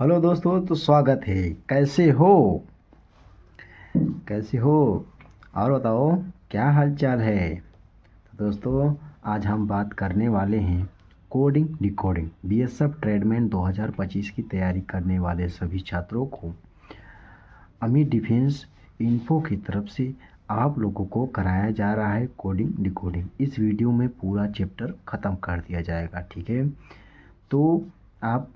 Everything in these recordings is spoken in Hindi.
हेलो दोस्तों, तो स्वागत है। कैसे हो और बताओ, क्या हाल चाल है। तो दोस्तों, आज हम बात करने वाले हैं कोडिंग डिकोडिंग बीएसएफ ट्रेडमैन 2025 की तैयारी करने वाले सभी छात्रों को अमी डिफेंस इन्फो की तरफ से आप लोगों को कराया जा रहा है कोडिंग डिकोडिंग। इस वीडियो में पूरा चैप्टर ख़त्म कर दिया जाएगा, ठीक है। तो आप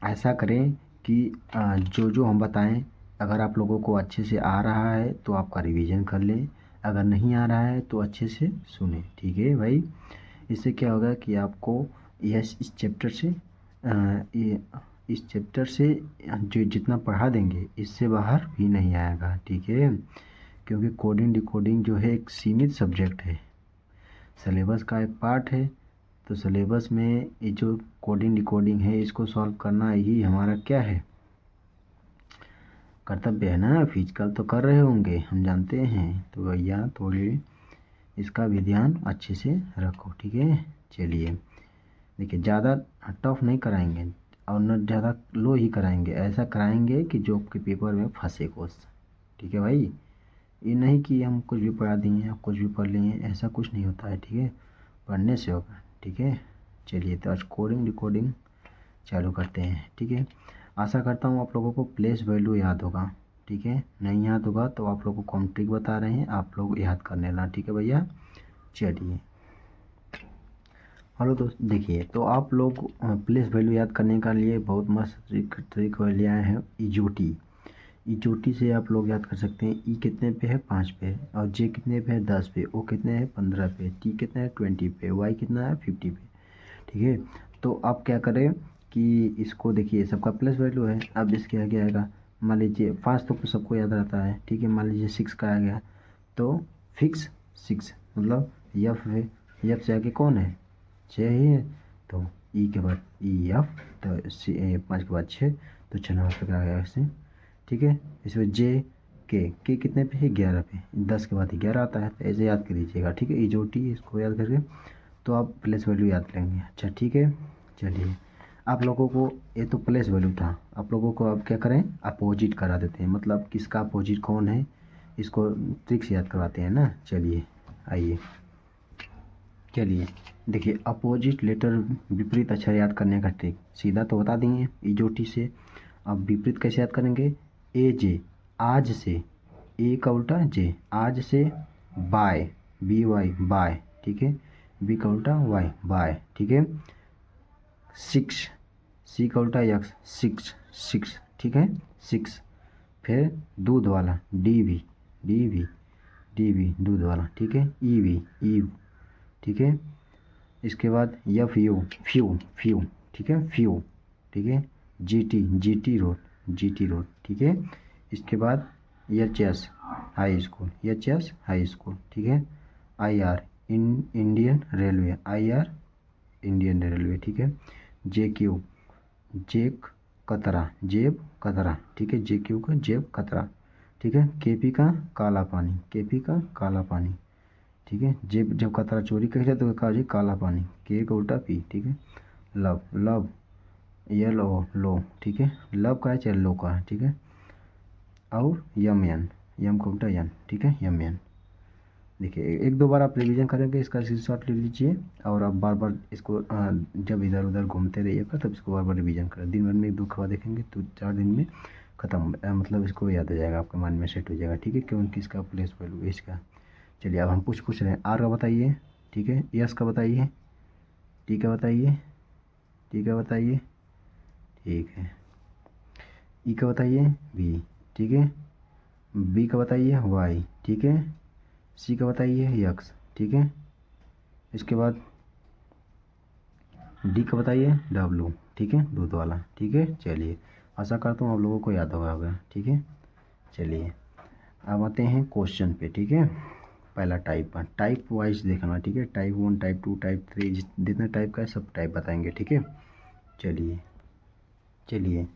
ऐसा करें कि जो जो हम बताएं, अगर आप लोगों को अच्छे से आ रहा है तो आपका रिवीजन कर लें, अगर नहीं आ रहा है तो अच्छे से सुने, ठीक है भाई। इससे क्या होगा कि आपको यह इस चैप्टर से जो जितना पढ़ा देंगे इससे बाहर भी नहीं आएगा, ठीक है। क्योंकि कोडिंग डिकोडिंग जो है एक सीमित सब्जेक्ट है, सिलेबस का एक पार्ट है। तो सिलेबस में ये जो कोडिंग डिकोडिंग है इसको सॉल्व करना ही हमारा क्या है, कर्तव्य है ना। फिजिकल तो कर रहे होंगे, हम जानते हैं। तो भैया थोड़ी इसका भी ध्यान अच्छे से रखो, ठीक है। चलिए, देखिए, ज़्यादा टफ नहीं कराएंगे और न ज़्यादा लो ही कराएंगे। ऐसा कराएंगे कि जो आपके पेपर में फंसे क्वेश्चन, ठीक है भाई। ये नहीं कि हम कुछ भी पढ़ा दिए या कुछ भी पढ़ लिए, ऐसा कुछ नहीं होता है, ठीक है। पढ़ने से होगा, ठीक है। चलिए, तो आज कोडिंग डिकोडिंग चालू करते हैं, ठीक है। आशा करता हूँ आप लोगों को प्लेस वैल्यू याद होगा, ठीक है। नहीं याद होगा तो आप लोगों को हम ट्रिक बता रहे हैं, आप लोग याद कर लेना, ठीक है भैया। चलिए, हेलो दोस्त, देखिए, तो आप लोग प्लेस वैल्यू याद करने का लिए बहुत मस्त ट्रिक ले आए हैं, इजोटी। इजोटी से आप लोग याद कर सकते हैं। ई कितने पे है? 5 पे। और जे कितने पे है? 10 पे। ओ कितने है? 15 पे। टी कितना है? 20 पे। वाई कितना है? 50 पे, ठीक है। तो आप क्या करें कि इसको देखिए, सबका प्लस वैल्यू है। अब इसके आगे आएगा, मान लीजिए 5 तो सबको याद रहता है, ठीक है। मान लीजिए 6 का आ गया तो फिक्स 6, मतलब यफ है। यफ से आगे कौन है? 6 ही है। तो ई के बाद ई एफ, तो 5 के बाद 6, तो 6 नंबर पे आ गया इससे, ठीक है। इसमें जे के कितने पे है? 11 पे। 10 के बाद 11 आता है, तो ऐसे याद कर लीजिएगा, ठीक है। ई जो टी, इसको याद करके तो आप प्लेस वैल्यू याद करेंगे। अच्छा, ठीक है। चलिए, आप लोगों को ये तो प्लेस वैल्यू था, आप लोगों को अब क्या करें, अपोजिट करा देते हैं। मतलब किसका अपोजिट कौन है, इसको ट्रिक से याद करवाते हैं ना। चलिए, आइए, चलिए, देखिए, अपोजिट लेटर, विपरीत अक्षर याद करने का ट्रिक सीधा तो बता दिए इजोटी से। अब विपरीत कैसे याद करेंगे? ए जे, आज से। ए का उल्टा जे, आज से। बाय, बी वाई, बाय, ठीक है। बी का उल्टा वाई, बाय, ठीक है। 6, सी का उल्टा यक्स, 6 6, ठीक है। 6। फिर दूध वाला, डी भी, डी भी, डी भी दूध वाला, ठीक है। ई भी, ईव, ठीक है। इसके बाद यफ यू, फ्यू फ्यू, ठीक है, फ्यू, ठीक है। G T, G T road, G T road, ठीक है। इसके बाद H S, high school, H S high school, ठीक है। I R, Indian railway, I R Indian railway, ठीक है। जे क्यू, जेक कतरा, जेब कतरा, ठीक है। जे क्यू का जेब कतरा, ठीक है। के पी का काला पानी, के पी का काला पानी, ठीक है। जेब जब कतरा चोरी करे तो कहा जी काला पानी, के का उल्टा पी, ठीक है। लव, लव, यल ओ लो, ठीक है। लव का है चाहे लो का है, ठीक है। और यम यन, यम का उल्टा यन, ठीक है, यम यन। देखिए, एक दो बार आप रिवीजन करेंगे, इसका स्क्रीनशॉट ले लीजिए और आप बार बार इसको जब इधर उधर घूमते रहिएगा तब इसको बार बार रिवीजन करें। दिन भर में एक दो बार देखेंगे तो 4 दिन में ख़त्म, मतलब इसको याद आ जाएगा, आपके मन में सेट हो जाएगा, ठीक है। क्योंकि इसका प्लेस वैल्यू इसका। चलिए, अब हम पूछ रहे हैं। आर का बताइए, ठीक है। यस का बताइए, टी का बताइए, टी का बताइए, ठीक है। ई का बताइए, बी, ठीक है। बी का बताइए, वाई, ठीक है। सी का बताइए, यक्स, ठीक है। इसके बाद डी का बताइए, डब्लू, ठीक है, दूध वाला, ठीक है। चलिए, आशा करता हूँ आप लोगों को याद होगा, ठीक है। चलिए, अब आते हैं क्वेश्चन पे, ठीक है। पहला टाइप पर, टाइप वाइज देखना, ठीक है। टाइप 1, टाइप 2, टाइप 3, जितना टाइप का है सब टाइप बताएंगे, ठीक है। चलिए, चलिए,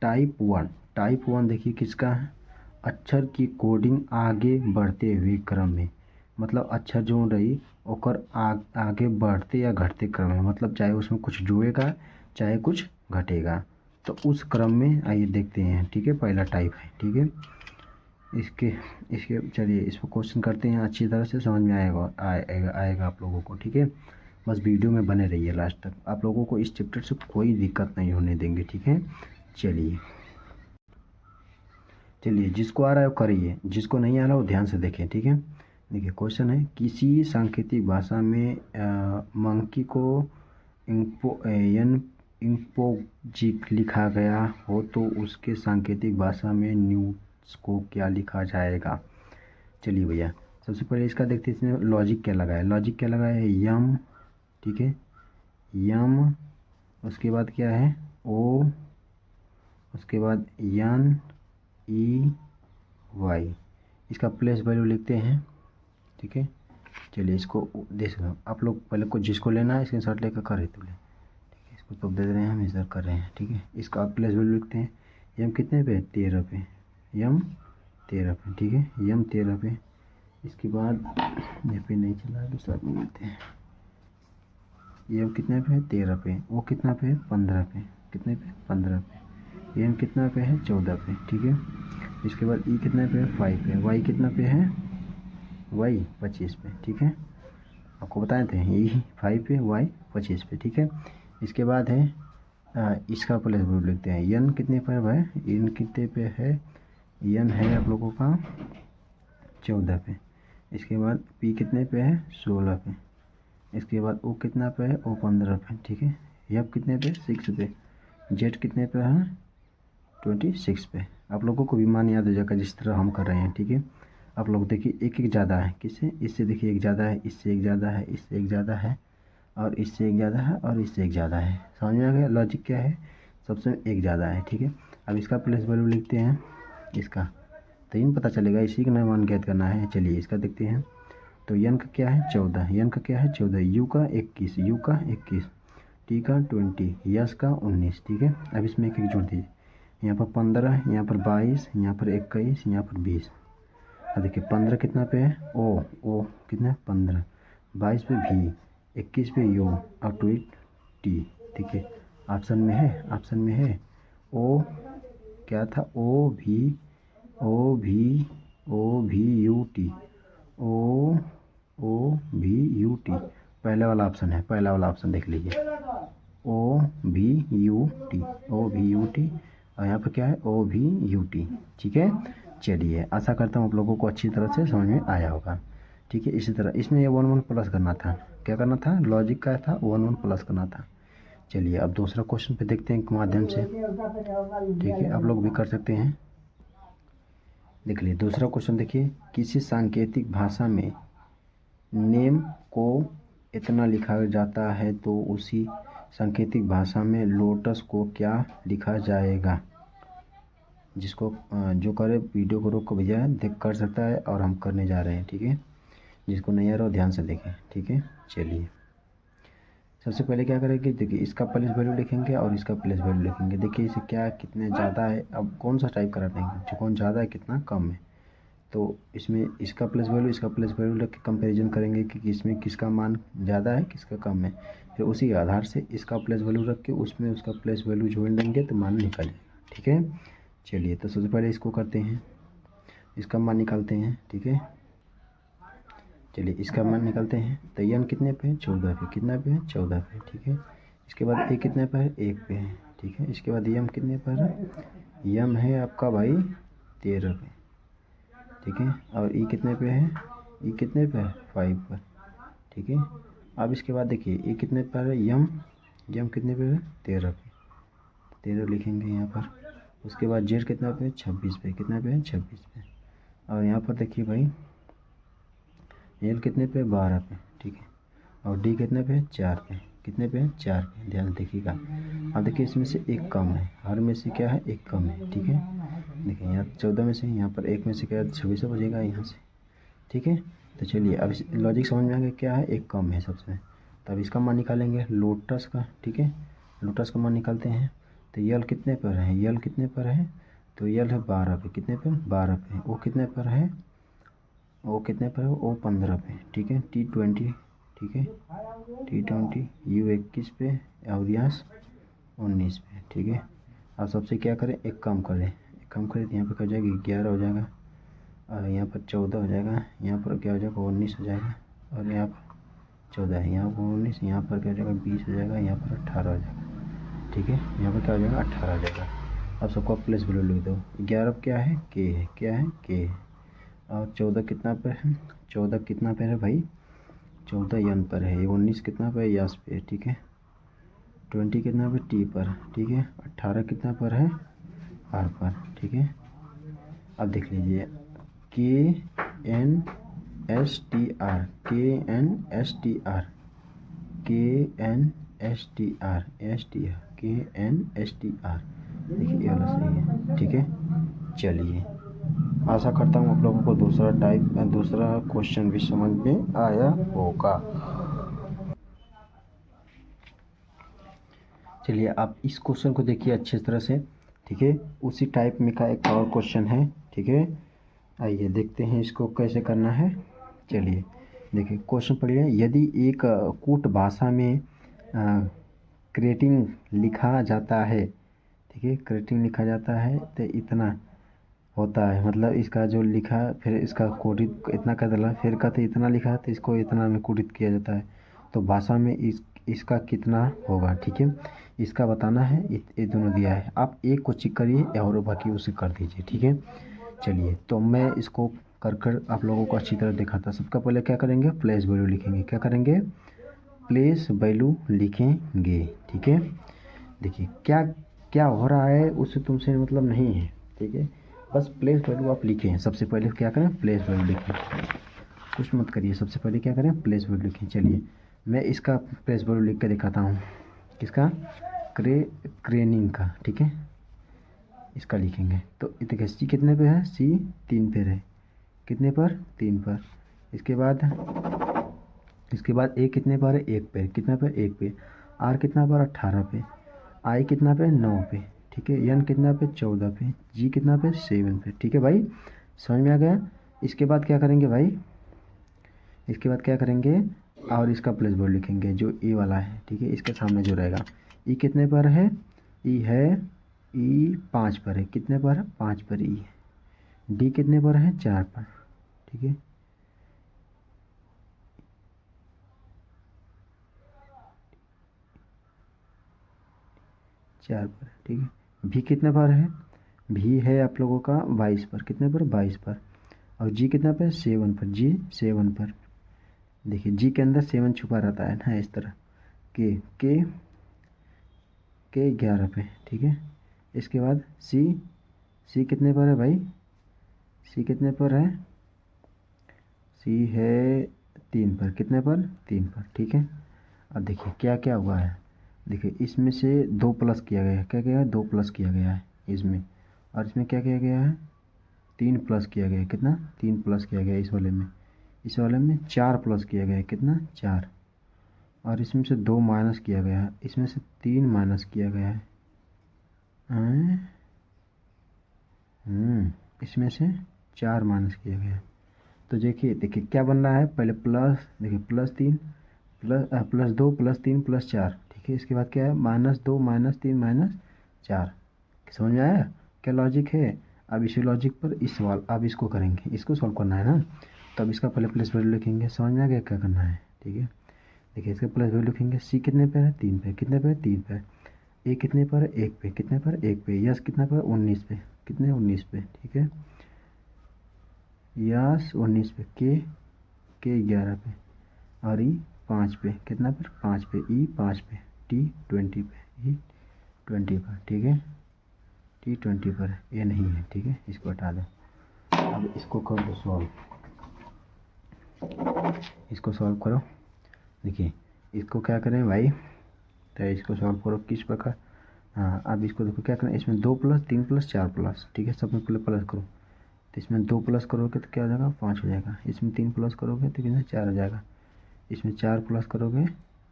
टाइप 1 देखिए किसका है? अक्षर की कोडिंग आगे बढ़ते हुए क्रम में, मतलब अक्षर जो रही ओकर आगे बढ़ते या घटते क्रम में, मतलब चाहे उसमें कुछ जुड़ेगा चाहे कुछ घटेगा। तो उस क्रम में आइए देखते हैं, ठीक है। पहला टाइप है, ठीक है। इसके इसके चलिए इस पर क्वेश्चन करते हैं, अच्छी तरह से समझ में आएगा आप लोगों को, ठीक है। बस वीडियो में बने रहिए लास्ट तक, आप लोगों को इस चैप्टर से कोई दिक्कत नहीं होने देंगे, ठीक है। चलिए जिसको आ रहा है वो करिए, जिसको नहीं आ रहा वो ध्यान से देखें, ठीक है। देखिए क्वेश्चन है, किसी सांकेतिक भाषा में मंकी को इंपोजिक लिखा गया हो तो उसके सांकेतिक भाषा में न्यूज को क्या लिखा जाएगा। चलिए भैया सबसे पहले इसका देखते हैं, इसमें लॉजिक क्या लगा है। लॉजिक क्या लगा है, यम, ठीक है, यम, उसके बाद क्या है ओ, उसके बाद यन ई वाई, इसका प्लेस वैल्यू लिखते हैं, ठीक है। चलिए इसको देख लो आप लोग, पहले को जिसको लेना है स्क्रीनशॉट लेकर कर तो ले, ठीक है। इसको तो दे दे रहे हैं, हम इधर कर रहे हैं, ठीक है। इसका प्लेस वैल्यू लिखते हैं, यम कितने पे, 13 पे, यम 13 पे, ठीक है, यम 13 पे। इसके बाद ये पे नहीं चला, दूसरा पे मिलते हैं, यम कितने पे है, 13 पे, वो कितना पे है, 15 पे, कितने पे, 15 पे, एम कितना पे है, 14 पे, ठीक है। इसके बाद ई कितने पे है, 5 पे, वाई कितना पे है, वाई 25 पे, ठीक है। आपको बताए थे ई 5 पे, वाई 25 पे, ठीक है। इसके बाद है इसका प्लेस वैल्यू लिखते हैं, एन कितने पर है, एन कितने पे है, एन है आप लोगों का 14 पे। इसके बाद पी कितने पे है, 16 पे। इसके बाद ओ कितना पे है, ओ 15 पे, ठीक है। एफ कितने पे, 6 पे। जेड कितने पे है, 26 पे। आप लोगों को भी मान याद हो जाएगा जिस तरह हम कर रहे हैं, ठीक है। आप लोग देखिए एक एक ज़्यादा है, किससे, इससे देखिए एक ज़्यादा है, इससे एक ज़्यादा है, इससे एक ज़्यादा है, और इससे एक ज़्यादा है, और इससे एक ज़्यादा है। समझ में आ गया लॉजिक क्या है, सबसे एक ज़्यादा है, ठीक है। अब इसका प्लेस वैल्यू लिखते हैं, इसका तो इन पता चलेगा, इसी का मान ज्ञात करना है। चलिए इसका देखते हैं, तो एन का क्या है 14, एन का क्या है 14, यू का 21, यू का 21, टी का 20, यस का 19, ठीक है। अब इसमें एक एक जोड़ दीजिए, यहाँ पर 15, यहाँ पर 22, यहाँ पर 21, यहाँ पर 20। अब देखिए 15 कितना पे है, ओ कितना 15, 22 पे भी, 21 पे यू, और 20 टी, ठीक है। ऑप्शन में है, ऑप्शन में है ओ, क्या था, ओ भी यू टी, ओ भी यू टी, पहले वाला ऑप्शन है, पहला वाला ऑप्शन देख लीजिए, ओ भी यू टी, ओ भी यू टी, और यहाँ पर क्या है, ओ भी यू टी, ठीक है। चलिए आशा करता हूँ आप लोगों को अच्छी तरह से समझ में आया होगा, ठीक है। इसी तरह इसमें ये 1 1 प्लस करना था, क्या करना था, लॉजिक का था 1 1 प्लस करना था। चलिए अब दूसरा क्वेश्चन पे देखते हैं के माध्यम से, ठीक है, आप लोग भी कर सकते हैं। देख लीजिए दूसरा क्वेश्चन, देखिए किसी सांकेतिक भाषा में नेम को इतना लिखा जाता है तो उसी सांकेतिक भाषा में लोटस को क्या लिखा जाएगा। जिसको जो करे वीडियो को रोक कर भेजा है, देख कर सकता है, और हम करने जा रहे हैं, ठीक है। जिसको नहीं आ रहा हो ध्यान से देखें, ठीक है। चलिए सबसे पहले क्या करेंगे, देखिए इसका प्लेस वैल्यू लिखेंगे और इसका प्लेस वैल्यू लिखेंगे। देखिए इसे क्या कितने ज़्यादा है, अब कौन सा टाइप करा देंगे, जो कौन ज़्यादा है कितना कम है, तो इसमें इसका प्लेस वैल्यू इसका प्लेस वैल्यू रख के कंपेरिजन करेंगे कि इसमें किसका मान ज़्यादा है किसका कम है। फिर उसी के आधार से इसका प्लेस वैल्यू रख के उसमें उसका प्लेस वैल्यू जोड़ देंगे तो मान निकल जाएगा, ठीक है। चलिए तो सबसे पहले इसको करते हैं, इसका मान निकालते हैं, ठीक है। चलिए इसका मान निकालते हैं, तो एन कितने पे है, 14 पे, कितना पे है, 14 पे, ठीक है। इसके बाद ए कितने पे है, 1 पे है, ठीक है। इसके बाद यम कितने पर है, यम है आपका भाई 13 पे, ठीक है। और ई कितने पे है, ई कितने पे है, 5 पर, ठीक है। अब इसके बाद देखिए ई कितने पर है, यम कितने पे है, 13 पे, 13 लिखेंगे यहाँ पर। उसके बाद जेड कितना पे है, 26 पे, कितना पे है, 26 पे। और यहाँ पर देखिए भाई एल कितने पे, 12 पे, ठीक है। और डी कितने पे है, 4 पे, कितने पे है, 4 पे, ध्यान देखिएगा। अब देखिए इसमें से एक कम है, हर में से क्या है, एक कम है, ठीक है। देखिए यहाँ 14 में से, यहाँ पर एक में से क्या 26 बचेगा यहाँ से, ठीक है। तो चलिए अब इस लॉजिक समझ में आ गया, क्या है, एक कम है सबसे। तो अब इसका मान निकालेंगे लोटस का, ठीक है। लोटस का मान निकालते हैं, तो यल कितने पर है, यल कितने पर है, तो यल है 12 पे, कितने पर, 12 पे। ओ कितने पर है, ओ कितने पर है, ओ 15 पे, ठीक है। T20, ठीक है, T20, यू 21 पे, और यस 19 पे, ठीक है। अब सबसे क्या करें, एक कम करें, तो यहाँ पे क्या हो जाएगा 11 हो जाएगा, और यहाँ पर 14 हो जाएगा, यहाँ पर क्या हो जाएगा 19 हो जाएगा, और यहाँ पर 14 है, यहाँ पर 19, यहाँ पर क्या हो जाएगा 20 हो जाएगा, यहाँ पर 18 हो जाएगा। ठीक है, यहाँ पर क्या हो जाएगा 18 हो जाएगा। अब सबको प्लेस वैल्यू लिख दो। 11 क्या है, के है, क्या है के है, और 14 कितना पर है, 14 कितना पर है भाई, 14 यन पर है, 19 कितना पर है, यस पे। ठीक है, 20 कितना पर, टी पर। ठीक है, 18 कितना पर है, आर पर। ठीक है, अब देख लीजिए K N S T R, K N S T R, K N S T R, S T R, K N S T R. देखिए ये वाला सही है। ठीक है, चलिए, आशा करता हूँ आप लोगों को दूसरा क्वेश्चन भी समझ में आया होगा। चलिए आप इस क्वेश्चन को देखिए अच्छी तरह से। ठीक है, उसी टाइप में का एक और क्वेश्चन है। ठीक है, आइए देखते हैं इसको कैसे करना है। चलिए देखिए, क्वेश्चन पढ़िए। यदि एक कूट भाषा में क्रेटिंग लिखा जाता है, ठीक है, क्रेटिंग लिखा जाता है तो इतना होता है, मतलब इसका जो लिखा फिर इसका कोडित इतना कर डाला, फिर कहते इतना लिखा है तो इसको इतना में कोडित किया जाता है, तो भाषा में इसका कितना होगा। ठीक है, इसका बताना है। ये दोनों दिया है, आप एक को चेक करिए और बाकी उसे कर दीजिए। ठीक है, चलिए तो मैं इसको कर आप लोगों को अच्छी तरह दिखाता। सबका पहले क्या करेंगे, प्लेस वैल्यू लिखेंगे। क्या करेंगे, प्लेस वैल्यू लिखेंगे। ठीक है, देखिए क्या क्या हो रहा है उससे तुमसे मतलब नहीं है। ठीक है, बस प्लेस वैल्यू आप लिखें। सबसे पहले क्या करें, प्लेस वैल्यू लिखें, कुछ मत करिए। सबसे पहले क्या करें, प्लेस वैल्यू लिखें। चलिए मैं इसका प्लेस वैल्यू लिख के दिखाता हूँ। किसका, क्रेनिंग का। ठीक है, इसका लिखेंगे तो देखिए सी कितने पे है, सी 3 पे है, कितने पर, 3 पर। इसके बाद ए कितने पर है, 1 पे, कितने पर, 1 पे। आर कितना पर, 18 पे। आई कितना पे, 9 पे। ठीक है, एन कितना पे, 14 पे। जी कितना पे, 7 पे। ठीक है भाई, समझ में आ गया। इसके बाद क्या करेंगे भाई, इसके बाद क्या करेंगे, और इसका प्लेस वैल्यू लिखेंगे जो ए वाला है। ठीक है, इसके सामने जो रहेगा, ई कितने पर है, ई है, ई 5 पर है, कितने पर है, 5 पर ई है। डी कितने पर है, 4 पर। ठीक है, चार पर। ठीक है, भी कितने पर है, भी है आप लोगों का 22 पर, कितने पर, 22 पर। और जी कितना पर, 7 पर, जी 7 पर। देखिए जी के अंदर 7 छुपा रहता है ना, इस तरह। के के 11 पे। ठीक है, इसके बाद सी, सी कितने पर है भाई, सी कितने पर है, सी है 3 पर, कितने पर, 3 पर। ठीक है, अब देखिए क्या क्या हुआ है। देखिए इसमें से 2 प्लस किया गया है, क्या किया है, 2 प्लस किया गया है इसमें, और इसमें क्या किया गया है, 3 प्लस किया गया है। कितना, 3 प्लस किया गया है इस वाले में। इस वाले में 4 प्लस किया गया है, कितना, 4। और इसमें से 2 माइनस किया गया है, इसमें से 3 माइनस किया गया है। इसमें से 4 माइनस किया गया है। तो देखिए देखिए क्या बन रहा है, पहले प्लस, देखिए +3 +2 +3 +4। ठीक है, इसके बाद क्या है, -2 -3 -4। समझ में आया क्या लॉजिक है। अब इसी लॉजिक पर इस सवाल, अब इसको करेंगे, इसको सॉल्व करना है ना, तो अब इसका पहले प्लेस वैल्यू लिखेंगे। समझ में आ गया क्या करना है। ठीक है, देखिए इसका प्लेस वैल्यू लिखेंगे। सी कितने पे है, 3 पे, कितने पे, 3 पे। ए कितने पर, 1 पे, कितने पर, 1 पे। यस कितना पर, 19 पे, कितने, 19 पे। ठीक है, यस 19 पे। के 11 पे, और ई 5 पे, कितना पर, 5 पे। ई 5 पे, टी 20 पे, ई 20 पर। ठीक है, टी 20 पर, ये नहीं है। ठीक है, इसको हटा दो। अब इसको कर दो सॉल्व, इसको सॉल्व करो। देखिए इसको क्या करें भाई, तो इसको सॉल्व करो किस प्रकार। हाँ, अब इसको देखो क्या करें, इसमें 2 प्लस 3 प्लस 4 प्लस। ठीक है, सब में पहले प्लस करो, तो इसमें 2 प्लस करोगे तो क्या हो जाएगा, 5 हो जाएगा। इसमें 3 प्लस करोगे तो कितना, 4 हो जाएगा। इसमें 4 प्लस करोगे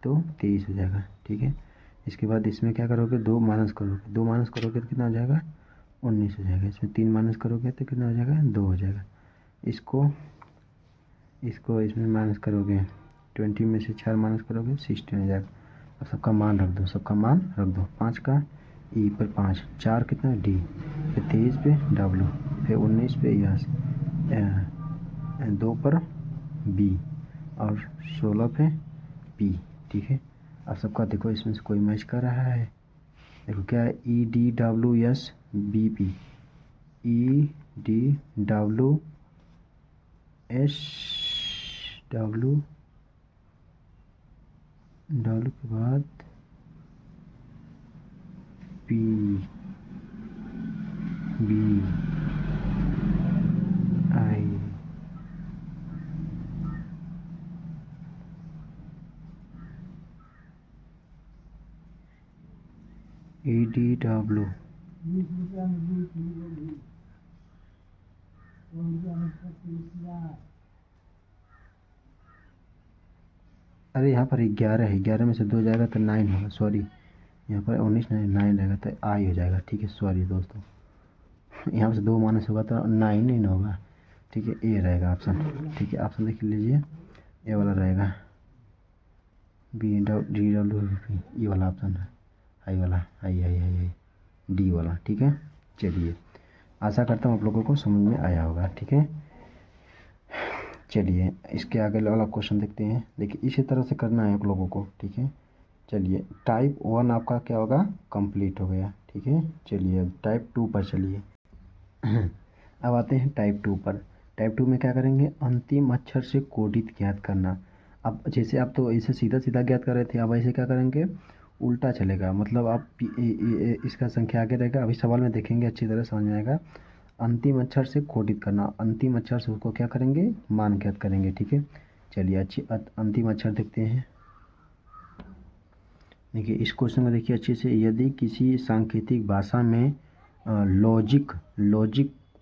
तो 23 हो जाएगा। ठीक है, इसके बाद इसमें क्या करोगे, 2 माइनस करोगे, 2 माइनस करोगे तो कितना हो जाएगा, 19 हो जाएगा। इसमें 3 माइनस करोगे तो कितना हो जाएगा, 2 हो जाएगा। इसको इसको इसमें माइनस करोगे, 20 में से 4 माइनस करोगे, 16 हो जाएगा। अब सबका मान रख दो, सबका मान रख दो। 5 का ई पर 5, 4 कितना डी, फिर 23 पे डब्लू, फिर 19 पे यस, 2 पर बी और 16 पे पी। ठीक है, अब सबका देखो इसमें से कोई मैच कर रहा है। देखो क्या है, E D W S B P, E D W S W W के बाद P B I, E D W, अरे यहाँ पर 11 है, 11 में से 2 जाएगा तो 9 होगा, सॉरी यहाँ पर 19 नहीं 9 रहेगा तो आई हो जाएगा। ठीक है, सॉरी दोस्तों, यहाँ से 2 माइनस होगा तो 9 नहीं ना होगा। ठीक है, ए रहेगा ऑप्शन। ठीक है, ऑप्शन देख लीजिए, ए वाला रहेगा, बी डी डब्ल्यू पी, ई वाला ऑप्शन है, आई वाला, आई डी वाला। ठीक है, चलिए आशा करता हूँ आप लोगों को समझ में आया होगा। ठीक है, चलिए इसके आगे वाला क्वेश्चन देखते हैं। देखिए इसी तरह से करना है आप लोगों को। ठीक है, चलिए टाइप 1 आपका क्या होगा, कंप्लीट हो गया। ठीक है, चलिए अब टाइप 2 पर चलिए। अब आते हैं टाइप 2 पर। टाइप 2 में क्या करेंगे, अंतिम अक्षर से कोडित ज्ञात करना। अब जैसे आप तो इसे सीधा सीधा ज्ञात कर रहे थे, अब ऐसे क्या करेंगे, उल्टा चलेगा, मतलब आप इसका संख्या आगे रहेगा। अभी सवाल में देखेंगे, अच्छी तरह समझ में आएगा। अंतिम अक्षर से कोडित करना, अंतिम अक्षर से उसको क्या करेंगे, मान ज्ञात करेंगे। ठीक है, चलिए अच्छी अंतिम अक्षर देखते हैं। देखिए इस क्वेश्चन में देखिए अच्छे से, यदि किसी सांकेतिक भाषा में लॉजिक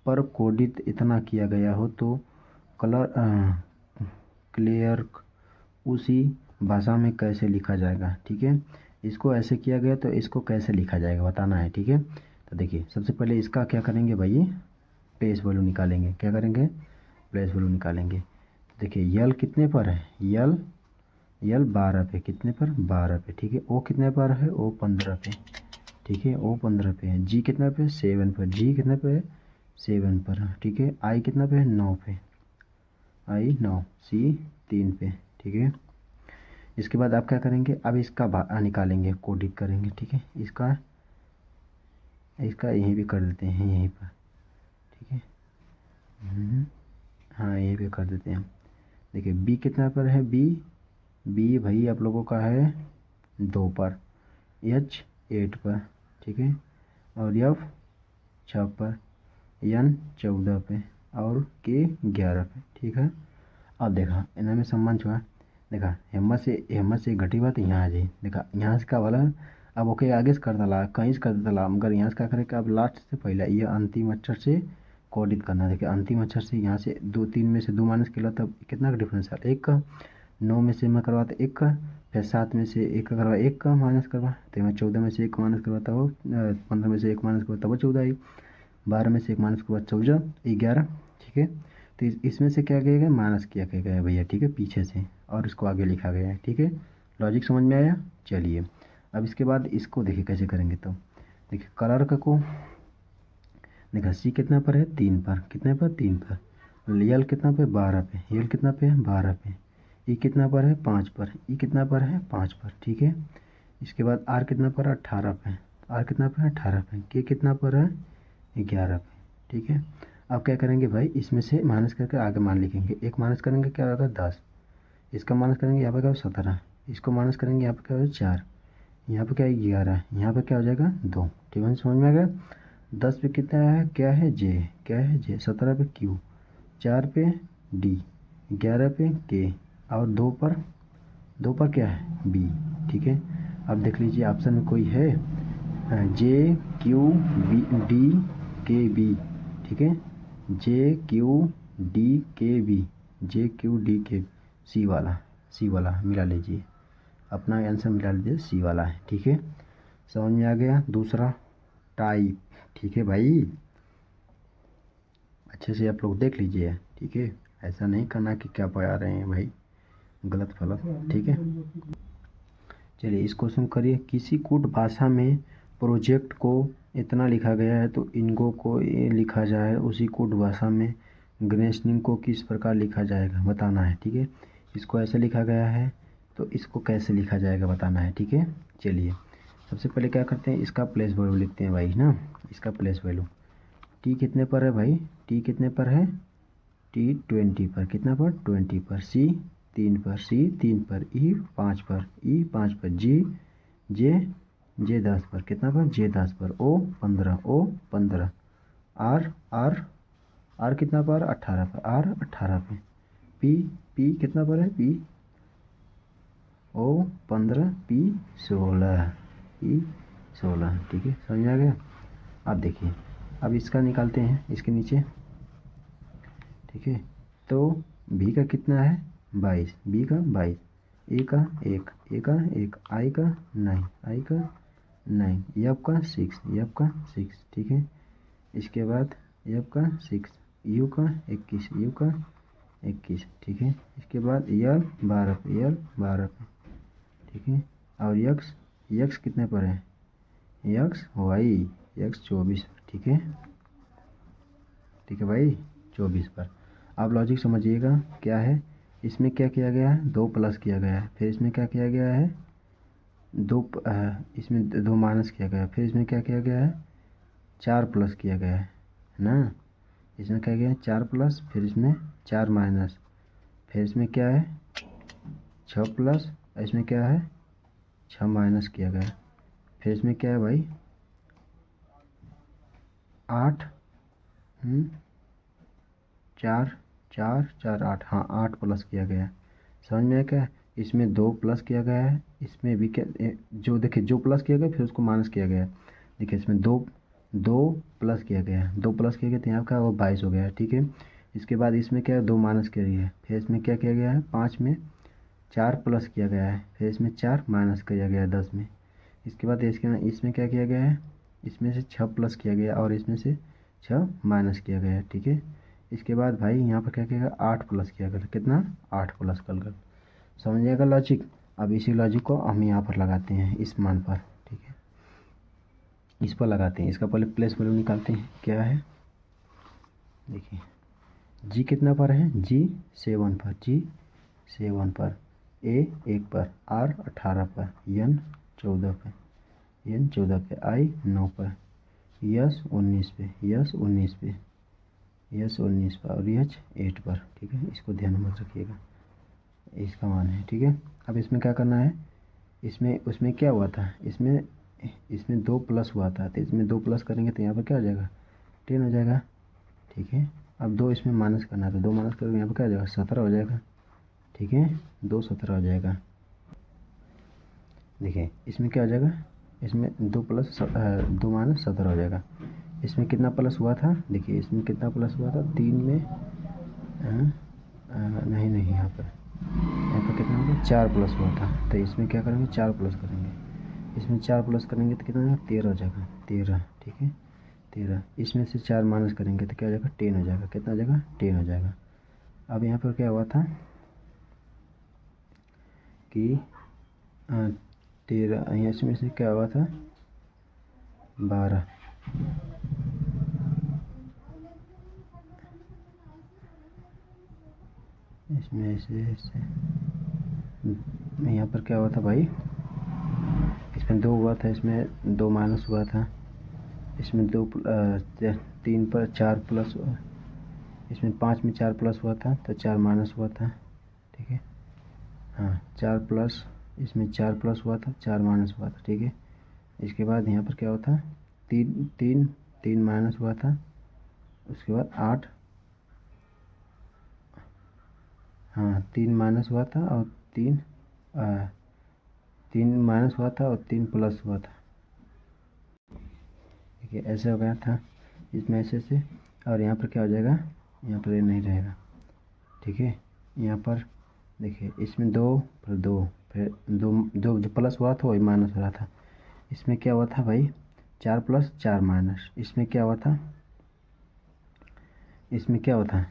पर कोडित इतना किया गया हो तो क्लियर उसी भाषा में कैसे लिखा जाएगा। ठीक है, इसको ऐसे किया गया तो इसको कैसे लिखा जाएगा बताना है। ठीक है, तो देखिए सबसे पहले इसका क्या करेंगे भाई, प्लेस वैल्यू निकालेंगे। क्या करेंगे, प्लेस वैल्यू निकालेंगे। देखिए यल कितने पर है, यल 12 पे, कितने पर 12 पे। ठीक है, ओ कितने पर है, ओ 15 पे। ठीक है, ओ 15 पे है। जी कितने पे, 7 पर, जी कितने पे है, 7 पर। ठीक है, आई कितना पे है, 9 पे, आई 9, सी 3 पे। ठीक है, इसके बाद आप क्या करेंगे, अब इसका निकालेंगे, कोडित करेंगे। ठीक है, इसका यहीं भी कर देते हैं, यहीं पर। ठीक है, हाँ यहीं पे कर देते हैं। देखिए बी कितना पर है, बी भाई आप लोगों का है 2 पर, एच 8 पर। ठीक है, और एफ 6 पर, एन 14 पे और के 11 पे। ठीक है, अब देखा इन्हें में सम्मान छुआ, देखा हिम्मत से घटी बात यहाँ आ जाए। देखा यहाँ से क्या वाला, अब ओके आगे से कर दला, कहीं से कर दला, मगर यहाँ से क्या करेगा, अब लास्ट से पहले ये अंतिम अक्षर से कोडित करना। देखिए अंतिम अक्षर से यहाँ से 2 3 में से 2 माइनस किया, तब कितना का डिफरेंस है, 1 का। 9 में से मैं करवाता 1 का, फिर 7 में से 1 का करवा, 1 का माइनस करवा, तो मैं 14 में से 1 माइनस करवाता हो, 15 में से 1 माइनस करवाता वो 14 आई, 12 में से 1 माइनस करवा 14, 11। ठीक है, तो इसमें से क्या किया गया, माइनस किया गया भैया। ठीक है, पीछे से, और इसको आगे लिखा गया है। ठीक है, लॉजिक समझ में आया। चलिए अब इसके बाद इसको देखिए कैसे करेंगे। तो देखिए कलर का को देखा, सी कितना पर है, 3 पर, कितने पर, 3 पर। यल कितना पे, 12 पे, यल कितना पे है, 12 पे। ई कितना पर है, 5 पर, ई कितना पर है, 5 पर। ठीक है, इसके बाद आर कितना पर है, 18 पे, आर कितना पर है, 18 पे। के कितना पर है, 11 पे। ठीक है, अब क्या करेंगे भाई, इसमें से माइनस करके आगे मान लिखेंगे। 1 माइनस करेंगे क्या होगा, 10, इसका माइनस करेंगे यहाँ पर क्या हो 17, इसको माइनस करेंगे यहाँ पर क्या हो 4, यहाँ पर क्या है 11, यहाँ पर क्या हो जाएगा 2। ठीक है, समझ में आ गया। 10 पे कितना है, क्या है जे, क्या है जे, 17 पे क्यू, 4 पे डी, 11 पे के, और 2 पर क्या है बी। ठीक है, अब देख लीजिए ऑप्शन में कोई है, जे क्यू बी डी के बी। ठीक है, जे क्यू डी के बी, जे क्यू डी के, सी वाला मिला लीजिए, अपना आंसर मिला लीजिए, सी वाला है। ठीक है, समझ में आ गया। दूसरा टाइप। ठीक है भाई, अच्छे से आप लोग देख लीजिए। ठीक है, ऐसा नहीं करना कि क्या पढ़ा रहे हैं भाई, गलत फलत। ठीक है, चलिए इस क्वेश्चन करिए, किसी कूट भाषा में प्रोजेक्ट को इतना लिखा गया है तो इनको को ये लिखा जाए उसी कोड भाषा में गणेशनिंग को किस प्रकार लिखा जाएगा बताना है। ठीक है, इसको ऐसे लिखा गया है तो इसको कैसे लिखा जाएगा बताना है। ठीक है, चलिए सबसे पहले क्या करते हैं, इसका प्लेस वैल्यू लिखते हैं भाई ना। इसका प्लेस वैल्यू टी कितने पर है भाई, टी कितने पर है, टी 20 पर, कितना पर 20 पर, सी 3 पर, सी 3 पर, ई 5 पर, ई 5 पर, जे जे 10 पर, कितना पर जे 10 पर, ओ 15, ओ 15, आर आर आर कितना पर 18 पर, आर 18 पे, पी पी कितना पर है, पी ओ 15, पी 16, पी 16। ठीक है, समझ में आ गया। अब देखिए, अब इसका निकालते हैं इसके नीचे। ठीक है, तो बी का कितना है 22, बी का 22, ए का 1, ए का 1, आई का 9, आई का 9, एफ का 6, एफ का 6। ठीक है, इसके बाद एफ का 6, यू का 21, यू का 21। ठीक है, इसके बाद यल 12 पे, यल 12 पे। ठीक है, और यक्स यक्स कितने पर है, यक्स वाई यक्स 24 पर। ठीक है, ठीक है भाई 24 पर। आप लॉजिक समझिएगा क्या है, इसमें क्या किया गया है, 2 प्लस किया गया है, फिर इसमें क्या किया गया है, इसमें 2 माइनस किया गया है, फिर इसमें क्या किया गया है, 4 प्लस किया गया है ना। इसमें क्या गया है 4 प्लस, फिर इसमें 4 माइनस, फिर इसमें क्या है 6 प्लस, इसमें क्या है 6 माइनस किया गया है, फिर इसमें क्या है भाई 8, 4 4 4 8, हाँ 8 प्लस किया गया है। समझ में आया क्या, इसमें 2 प्लस किया गया है, इसमें भी क्या जो देखिए जो प्लस किया गया फिर उसको माइनस किया गया है। देखिए इसमें दो दो प्लस किया गया है, 2 प्लस किया गया तो यहाँ का वो 22 हो गया है। ठीक है, इसके बाद इसमें क्या है 2 माइनस किया गया है, फिर इसमें क्या किया गया है 5 में 4 प्लस किया गया है, फिर इसमें 4 माइनस किया गया है 10 में। इसके बाद इसमें क्या किया गया है, इसमें से 6 प्लस किया गया और इसमें से 6 माइनस किया गया है। ठीक है, इसके बाद भाई यहाँ पर क्या किया 8 प्लस किया गया, कितना 8 प्लस कर समझिएगा लॉजिक। अब इसी लॉजिक को हम यहाँ पर लगाते हैं इस मान पर। ठीक है, इस पर लगाते हैं, इसका पहले प्लेस वैल्यू निकालते हैं क्या है। देखिए जी कितना पर है, जी 7 पर, जी 7 पर, ए 1 पर, आर 18 पर, एन 14 पर, एन 14 पे, आई 9 पर, यस 19 पे, यस 19 पे, यस 19 पर, और एच 8 पर। ठीक है, इसको ध्यान में रखिएगा, इसका मान है। ठीक है, अब इसमें क्या करना है, इसमें उसमें क्या हुआ था, इसमें इसमें 2 प्लस हुआ था तो इसमें 2 प्लस करेंगे तो यहाँ पर क्या हो जाएगा 10 हो जाएगा। ठीक है, अब 2 इसमें माइनस करना है तो 2 माइनस करोगे यहाँ पर क्या हो जाएगा 17 हो जाएगा। ठीक है, 2 17 हो जाएगा। देखिए इसमें क्या हो जाएगा, इसमें 2 प्लस 2 माइनस 17 हो जाएगा। इसमें कितना प्लस हुआ था, देखिए इसमें कितना प्लस हुआ था 3 में नहीं नहीं यहाँ पर कितना होगा 4 प्लस हुआ था, तो इसमें क्या करेंगे 4 प्लस करेंगे, इसमें 4 प्लस करेंगे तो कितना होगा 13 हो जाएगा, 13। ठीक है, 13, इसमें से 4 माइनस करेंगे तो क्या हो जाएगा 10 हो जाएगा, कितना हो जाएगा 10 हो जाएगा। अब यहाँ पर क्या हुआ था कि 13, यहाँ इसमें से क्या हुआ था 12, इसमें ऐसे ऐसे यहाँ पर क्या हुआ था भाई, इसमें 2 हुआ था, इसमें 2 माइनस हुआ था, इसमें 3 पर 4 प्लस हुआ, इसमें 5 में 4 प्लस हुआ था तो 4 माइनस हुआ था। ठीक है, हाँ 4 प्लस, इसमें 4 प्लस हुआ था 4 माइनस हुआ था। ठीक है, इसके बाद यहाँ पर क्या हुआ था 3 माइनस हुआ था, उसके बाद 8, हाँ 3 माइनस हुआ था और 3 माइनस हुआ था और 3 प्लस हुआ था। ठीक है, ऐसे हो गया था इसमें ऐसे से, और यहाँ पर क्या हो जाएगा, यहाँ पर ये नहीं रहेगा। ठीक है, यहाँ पर देखिए इसमें 2 फिर 2 फिर 2 2 जो प्लस हुआ था वही माइनस हो रहा था। इसमें क्या हुआ था भाई 4 प्लस 4 माइनस, इसमें क्या हुआ था, इसमें क्या हुआ था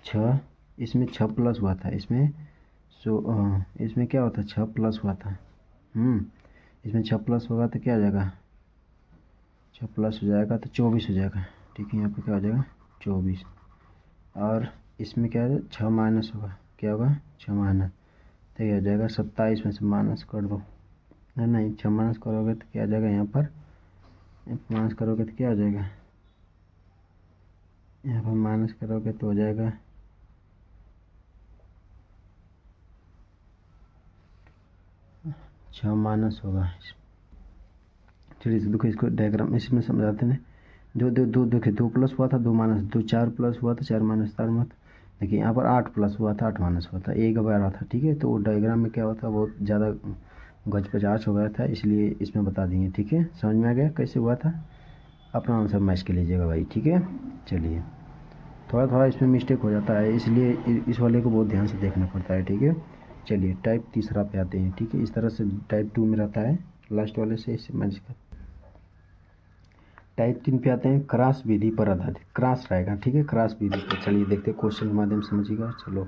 6, इसमें 6 प्लस हुआ था, इसमें इसमें क्या हुआ था 6 प्लस हुआ था। इसमें 6 प्लस होगा तो क्या आ जाएगा अच्छा प्लस हो जाएगा तो 24 हो जाएगा, ठीक है। यहाँ पे क्या हो जाएगा 24, और इसमें क्या है 6 माइनस होगा, क्या होगा 6 माइनस, तो ये हो जाएगा 27 में से माइनस कर दो, नहीं 6 माइनस करोगे तो क्या आ जाएगा, यहाँ पर माइनस करोगे तो क्या हो जाएगा, यहाँ पर माइनस करोगे तो हो जाएगा 6 माइनस होगा। चलिए देखो इसको डायग्राम इसमें समझाते हैं। दो दो दो देखिए 2 प्लस हुआ था 2 माइनस 2, 4 प्लस हुआ था 4 माइनस 4 मत, देखिए यहाँ पर 8 प्लस हुआ था 8 माइनस हुआ था, एक बार था, ठीक है। तो वो डायग्राम में क्या हुआ था, बहुत ज़्यादा गज पचास हो गया था, इसलिए इसमें बता दिए, ठीक है। समझ में आ गया कैसे हुआ था, अपना आंसर मैच के लीजिएगा भाई, ठीक है। चलिए थोड़ा थोड़ा इसमें मिस्टेक हो जाता है, इसलिए इस वाले को बहुत ध्यान से देखना पड़ता है, ठीक है। चलिए टाइप तीसरा पे आते हैं, ठीक है। इस तरह से टाइप 2 में रहता है, लास्ट वाले से इसे मैच कर। टाइप 3 पे आते हैं, क्रॉस विधि पर आधारित, क्रॉस रहेगा, ठीक है, क्रॉस विधि पर। चलिए देखते हैं क्वेश्चन के माध्यम से समझिएगा। चलो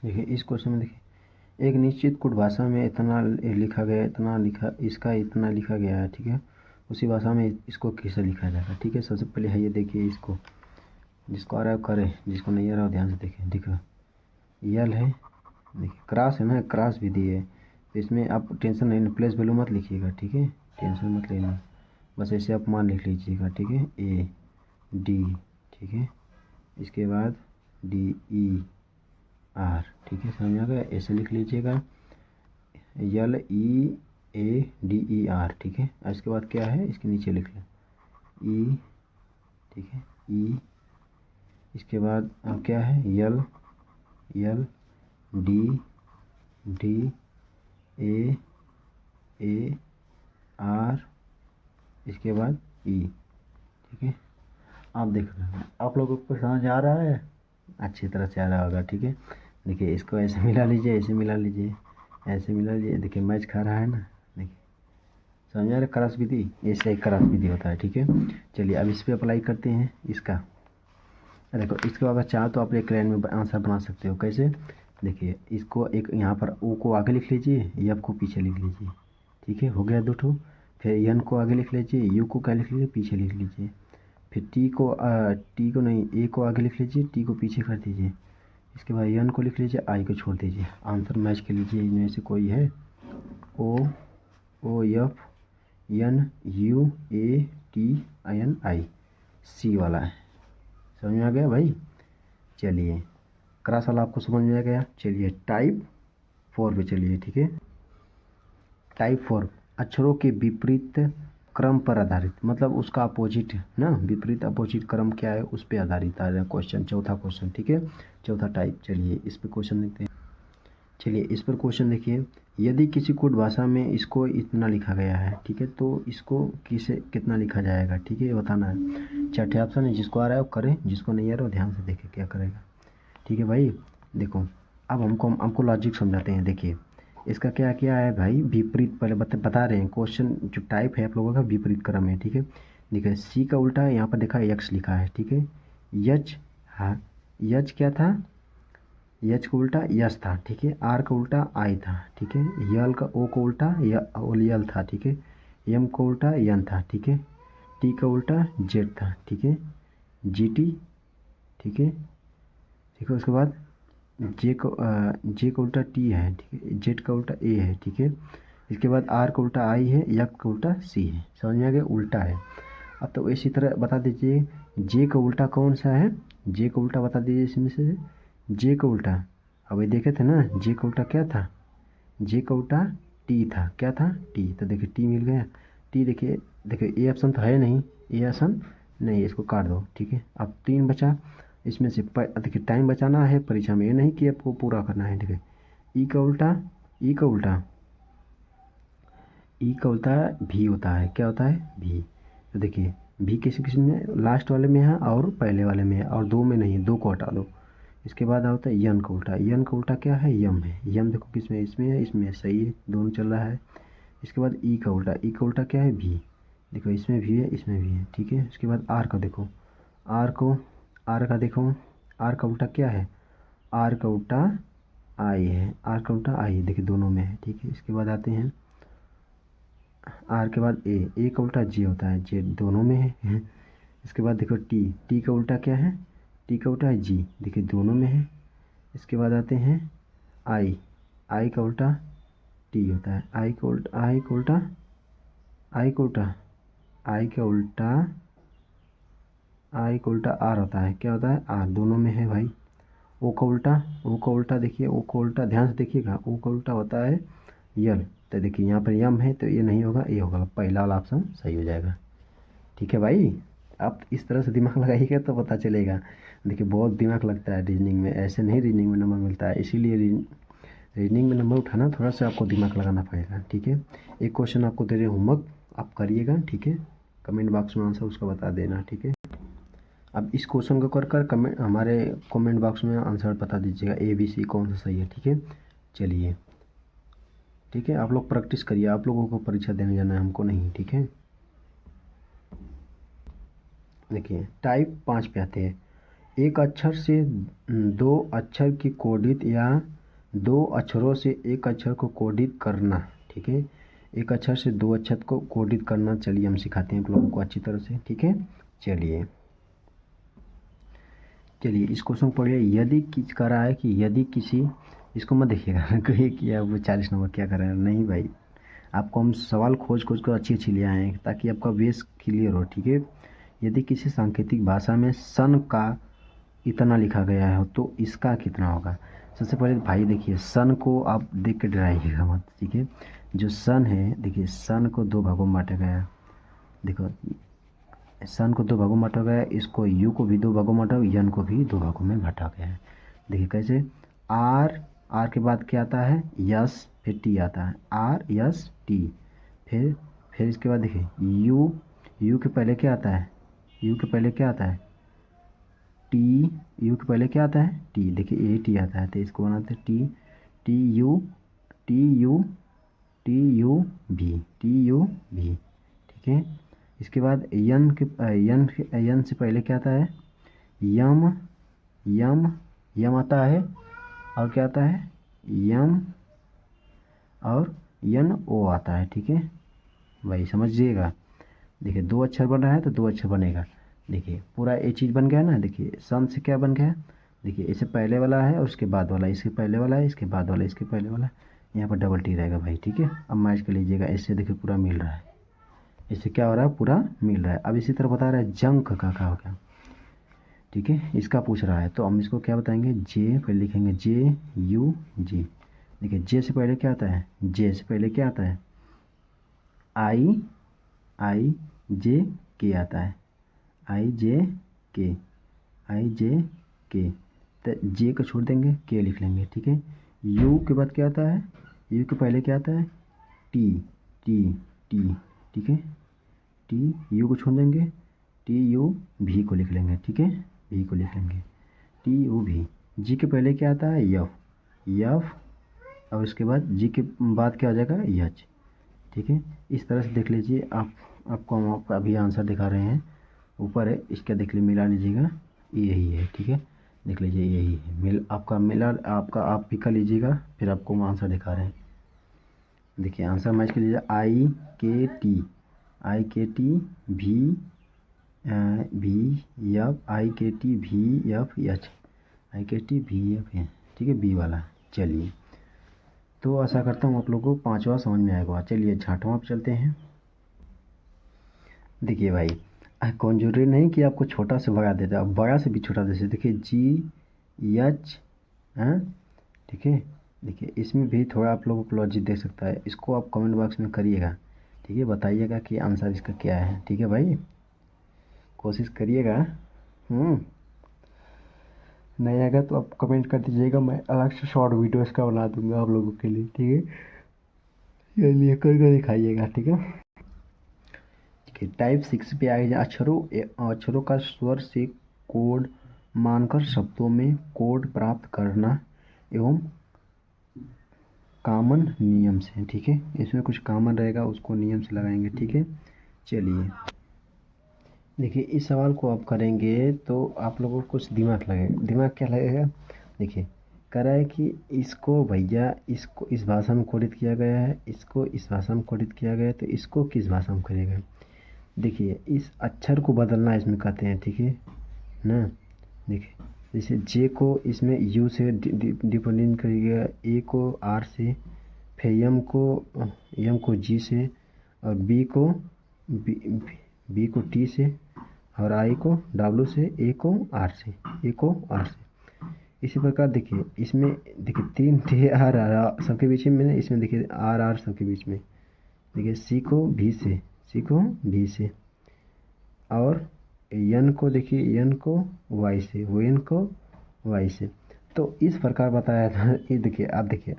देखिए इस क्वेश्चन में देखिए, एक निश्चित कुट भाषा में इतना लिखा गया, इतना लिखा, इसका इतना लिखा गया है, ठीक है। उसी भाषा में इसको कैसे लिखा जाएगा, ठीक है। सबसे पहले है ये देखिए, इसको जिसको आ रहा है करे, जिसको नहीं आ रहा है ध्यान से देखें, ठीक है। यल है, देखिए क्रॉस है ना, क्रॉस विधि है, तो इसमें आप टेंशन नहीं, प्लेस वैल्यू मत लिखिएगा, ठीक है, टेंशन मत लेना, बस ऐसे आप मान लिख लीजिएगा, ठीक है। ए डी, ठीक है, इसके बाद डी ई आर, ठीक है, समझ आ गया, ऐसे लिख लीजिएगा, यल ई ए डी ई आर, ठीक है। और इसके बाद क्या है, इसके नीचे लिख लें ई, ठीक है, ई, इसके बाद क्या है यल, यल डी डी ए आर, इसके बाद ई, ठीक है। आप देख रहे हैं, आप लोगों को समझ आ रहा है, अच्छी तरह से आ रहा होगा, ठीक है। देखिए इसको ऐसे मिला लीजिए, ऐसे मिला लीजिए, ऐसे मिला लीजिए, देखिए मैच खा रहा है ना, देखिए समझ आ रहा है, क्रॉस विधि, ऐसे ही क्रॉस विधि होता है, ठीक है। चलिए अब इस पर अप्लाई करते हैं इसका। देखो इसके बाद चाहो तो आप एक लाइन में आंसर बना सकते हो, कैसे, देखिए इसको एक यहाँ पर ओ को आगे लिख लीजिए, एफ को पीछे लिख लीजिए, ठीक है, हो गया 2 ठो। फिर एन को आगे लिख लीजिए, यू को क्या लिख लीजिए, पीछे लिख लीजिए। फिर टी को नहीं, ए को आगे लिख लीजिए, टी को पीछे कर दीजिए। इसके बाद एन को लिख लीजिए, आई को छोड़ दीजिए। आंसर मैच कर लीजिए, इनमें से कोई है, O F N U A T N I, C वाला है। समझ में आ गया भाई। चलिए क्रॉस वाला आपको समझ में आ गया। चलिए टाइप 4 पे चलिए, ठीक है। टाइप 4 अक्षरों के विपरीत क्रम पर आधारित, मतलब उसका अपोजिट ना, विपरीत अपोजिट क्रम क्या है उस पर आधारित आ रहा है क्वेश्चन, चौथा क्वेश्चन, ठीक है, चौथा टाइप। चलिए इस पर क्वेश्चन देखते हैं। चलिए इस पर क्वेश्चन देखिए, यदि किसी कोड भाषा में इसको इतना लिखा गया है, ठीक है, तो इसको किसे कितना लिखा जाएगा, ठीक है, ये बताना है। छठे ऑप्शन है, जिसको आ रहा है वो करें, जिसको नहीं आ रहा है वो ध्यान से देखें क्या करेगा, ठीक है भाई। देखो अब हमको लॉजिक समझाते हैं। देखिए इसका क्या क्या है भाई, विपरीत, पहले बता रहे हैं, क्वेश्चन जो टाइप है आप लोगों का विपरीत क्रम है, ठीक है। देखिए सी का उल्टा है, यहाँ पर देखा एक्स लिखा है, ठीक है। यच, हाँ यच क्या था, यच का उल्टा यस था, ठीक है। आर का उल्टा आई था, ठीक है। यल का ओ का उल्टा यल था, ठीक है। एम का उल्टा यन था, ठीक है। टी का उल्टा जेड था, ठीक है। जी टी, ठीक है, ठीक है। उसके बाद जे का उल्टा टी है, ठीक है। जेड का उल्टा ए है, ठीक है। इसके बाद आर का उल्टा आई है, एफ का उल्टा सी है, समझ में आ गया, उल्टा है। अब तो इसी तरह बता दीजिए जे का उल्टा कौन सा है, जे का उल्टा बता दीजिए इसमें से, जे का उल्टा, अब ये देखे थे ना, जे का उल्टा क्या था, जे का उल्टा टी था, क्या था टी, तो देखिए टी मिल गया। टी देखिए, देखिए ए ऑप्शन तो है नहीं, ए ऑप्शन नहीं, इसको काट दो, ठीक है। अब 3 बचा, इसमें से देखिए टाइम बचाना है परीक्षा में, ये नहीं कि आपको पूरा करना है। देखिए ई का उल्टा, ई का उल्टा, ई का उल्टा भी होता है, क्या होता है भी। तो देखिए भी किसी किसी में लास्ट वाले में है और पहले वाले में है, और 2 में नहीं है, 2 को हटा दो। इसके बाद आता है यन का उल्टा, यन का उल्टा क्या है, यम है। यम देखो किस में, इसमें है, इसमें है, सही है, दोनों चल रहा है। इसके बाद ई का उल्टा, ई का उल्टा क्या है भी, देखो इसमें भी है, इसमें भी है, ठीक है। इसके बाद आर का देखो, आर को, आर का देखो, आर का उल्टा क्या है, आर का उल्टा आई है, आर का उल्टा आई है, देखिए दोनों में है, ठीक है। इसके बाद आते हैं आर के बाद ए का उल्टा जे होता है, जे दोनों में है। इसके बाद देखो टी का उल्टा क्या है, टी का उल्टा है जी, देखिए दोनों में है। इसके बाद आते हैं आई का उल्टा टी होता है, आई का उल्टा आई का उल्टा आई का उल्टा आई का उल्टा आई का उल्टा आर होता है, क्या होता है आर, दोनों में है भाई। ओ का उल्टा देखिए, ओ का उल्टा ध्यान से देखिएगा, ओ का उल्टा होता है यल, तो देखिए यहाँ पर यम है तो ये नहीं होगा, ये होगा, पहला वाला ऑप्शन सही हो जाएगा। ठीक है भाई, आप इस तरह से दिमाग लगाइएगा तो पता चलेगा। देखिए बहुत दिमाग लगता है रीजनिंग में, ऐसे नहीं रीजनिंग में नंबर मिलता है, इसीलिए रीजनिंग में नंबर उठाना थोड़ा सा आपको दिमाग लगाना पड़ेगा। ठीक है, एक क्वेश्चन आपको दे रहे होमवर्क, आप करिएगा। ठीक है, कमेंट बॉक्स में आंसर उसका बता देना। ठीक है, अब इस क्वेश्चन को कर कमेंट हमारे कमेंट बॉक्स में आंसर बता दीजिएगा, ABC कौन सा सही है। ठीक है, चलिए ठीक है, आप लोग प्रैक्टिस करिए, आप लोगों को परीक्षा देने जाना है, हमको नहीं। ठीक है, देखिए टाइप 5 पे आते हैं। एक अक्षर से दो अक्षर की कोडित या दो अक्षरों से एक अक्षर को कोडित करना। ठीक है, एक अक्षर से दो अक्षर को कोडित करना, चलिए हम सिखाते हैं आप लोगों को अच्छी तरह से। ठीक है, चलिए इस क्वेश्चन को पढ़िए। यदि किस कर रहा है कि यदि किसी, इसको मत देखिएगा कहिए कि अब 40 नंबर क्या कर रहा है, नहीं भाई, आपको हम सवाल खोज कर अच्छी ले आए हैं ताकि आपका बेस क्लियर हो। ठीक है, यदि किसी सांकेतिक भाषा में सन का इतना लिखा गया है तो इसका कितना होगा। सबसे पहले भाई देखिए, सन को आप देख के डराइएगा मत। ठीक है, जो सन है, देखिए सन को दो भागों में बांटा गया है। देखो सन को दो भागों में बांटा गया है, इसको यू को भी दो भागों में बांटा, यन को भी दो भागों में बांटा गया है। देखिए कैसे, आर के बाद क्या आता है, यस, फिर टी आता है, आर यस टी, फिर इसके बाद देखिए यू के पहले क्या आता है, यू के पहले क्या आता है टी, यू के पहले क्या आता है टी, देखिए ए टी आता है, तो इसको बनाते हैं T T U T U T U भी। ठीक है, इसके बाद यन से पहले क्या आता है, यम यम यम आता है, और क्या आता है यम, और यन ओ आता है। ठीक है भाई, समझिएगा। देखिए दो अक्षर बन रहा है तो दो अक्षर बनेगा। देखिए पूरा ये चीज़ बन गया ना, देखिए सन से क्या बन गया, देखिए इससे पहले वाला है और उसके बाद वाला, इसके पहले वाला है, इसके बाद वाला, इसके पहले वाला, यहाँ पर डबल टी रहेगा भाई। ठीक है, अब मैच कर लीजिएगा, इससे देखिए पूरा मिल रहा है, इससे क्या हो रहा है पूरा मिल रहा है। अब इसी तरह बता रहा है जंक का क्या हो गया। ठीक है, इसका पूछ रहा है तो हम इसको क्या बताएंगे, जे पहले लिखेंगे, JUG। देखिए जे से पहले क्या आता है, जे से पहले क्या आता है, IJ K आता है, IJ K, तो जे को छोड़ देंगे, के लिख लेंगे। ठीक है, यू के बाद क्या आता है, यू के पहले क्या आता है टी टी टी। ठीक है, टी यू को छोड़ देंगे, TU भी को लिख लेंगे। ठीक है, भी को लिख लेंगे, TU भी। जी के पहले क्या आता है, यफ, और उसके बाद जी के बाद क्या हो जाएगा, यच। ठीक है, इस तरह से देख लीजिए आपको हम अभी आंसर दिखा रहे हैं, ऊपर है, इसका देख लीजिए, मिला लीजिएगा, यही है। ठीक है, देख लीजिए यही है, आपका मिला, आपका आप भी कर लीजिएगा, फिर आपको हम आंसर दिखा रहे हैं। देखिए आंसर मैच कर लीजिए, I K T VF है। ठीक है, बी वाला। चलिए, तो आशा करता हूँ आप लोगों को पांचवा समझ में आएगा। चलिए छठवां पे चलते हैं। देखिए भाई, कौन जरूरी नहीं कि आपको छोटा से भगा देता, अब बड़ा से भी छोटा दे, देखिए GH, हाँ ठीक है। देखिए इसमें भी थोड़ा आप लोगों को लॉजिक दे सकता है, इसको आप कमेंट बॉक्स में करिएगा। ठीक है, बताइएगा कि आंसर इसका क्या है। ठीक है भाई, कोशिश करिएगा। नहीं आएगा तो आप कमेंट कर दीजिएगा, मैं अलग से शॉर्ट वीडियो इसका बना दूंगा आप लोगों के लिए। ठीक है, चलिए करके दिखाइएगा। ठीक है, टाइप 6 पे आ गया, अक्षरों का स्वर से कोड मानकर शब्दों में कोड प्राप्त करना एवं कॉमन नियम से। ठीक है, इसमें कुछ कॉमन रहेगा, उसको नियम से लगाएंगे। ठीक है, चलिए देखिए इस सवाल को आप करेंगे तो आप लोगों को कुछ दिमाग लगेगा। दिमाग क्या लगेगा, देखिए कह रहा है कि इसको भैया इसको इस भाषा में कोडित किया गया है, इसको इस भाषा में कोडित किया गया है, तो इसको किस भाषा में करेगा। देखिए इस अक्षर को बदलना इसमें कहते हैं, ठीक है ना। देखिए जैसे जे को इसमें यू से डिपेंडेंट करिएगा, ए को आर से, फिर एम को जी से, और बी को बी को टी से, और आई को डब्ल्यू से, ए को आर से, ए को आर से। इसी प्रकार देखिए इसमें देखिए 3 टे आर आर सबके बीच में, इसमें देखिए आर आर सबके बीच में। देखिए सी को भी से, सी को भी से, और एन को देखिए एन को वाई से, वो एन को वाई से। तो इस प्रकार बताया था। ये देखिए आप देखिए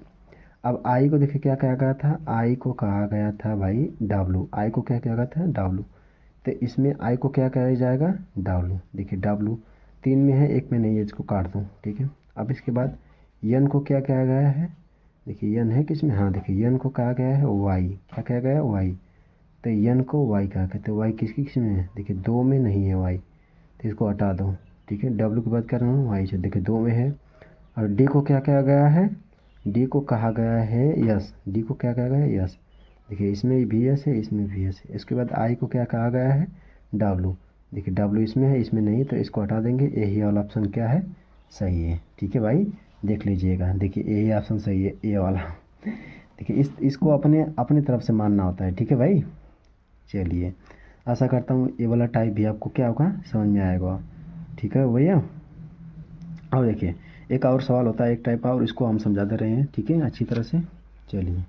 अब आई को देखिए क्या कहा गया था, आई को कहा गया था भाई डब्लू, आई को क्या कहा गया था डब्लू। तो इसमें आई को क्या कहा जाएगा डब्लू। देखिए डब्लू 3 में है, 1 में नहीं है, इसको काट दूँ, ठीक है। अब इसके बाद एन को क्या कहा गया है, देखिए एन है किसमें, हाँ देखिए एन को कहा गया है वाई, क्या कहा गया है वाई। तो एन को वाई कहा गया, तो वाई किसकी किस में है, देखिए 2 में नहीं है वाई, तो इसको हटा दो, ठीक है। डब्लू की बात कर रहा हूँ वाई से, देखिए 2 में है। और डी को क्या कहा गया है, डी को कहा गया है यस, डी को क्या कहा गया है यस। देखिए इसमें भी यस है, इसमें भी यस है। इसके बाद आई को क्या कहा गया है डब्लू, देखिए डब्लू इसमें है, इसमें नहीं, तो इसको हटा देंगे। यही वाला ऑप्शन क्या है सही है, ठीक है भाई देख लीजिएगा। देखिए यही ऑप्शन सही है, ए वाला। देखिए इसको अपने अपनी तरफ से मानना होता है, ठीक है भाई। चलिए आशा करता हूँ ये वाला टाइप भी आपको क्या होगा समझ में आएगा, ठीक है भैया। और देखिए एक और सवाल होता है एक टाइप का, और इसको हम समझा दे रहे हैं, ठीक है अच्छी तरह से। चलिए